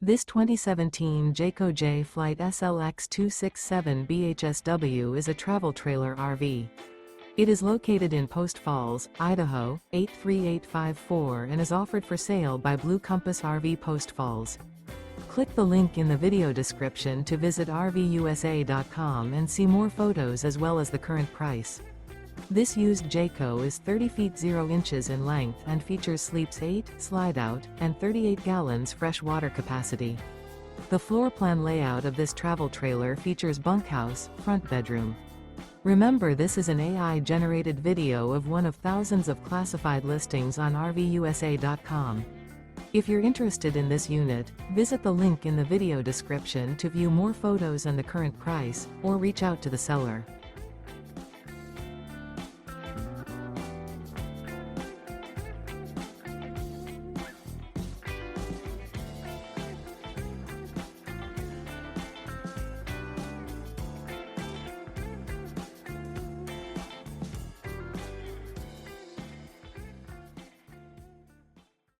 This 2017 Jayco Jay Flight SLX 267 BHSW is a travel trailer RV. It is located in Post Falls, Idaho, 83854 and is offered for sale by Blue Compass RV Post Falls. Click the link in the video description to visit RVUSA.com and see more photos as well as the current price. This used Jayco is 30 feet 0 inches in length and features sleeps 8, slide-out, and 38 gallons fresh water capacity. The floor plan layout of this travel trailer features bunkhouse, front bedroom. Remember, this is an AI-generated video of one of thousands of classified listings on RVUSA.com. If you're interested in this unit, visit the link in the video description to view more photos and the current price, or reach out to the seller.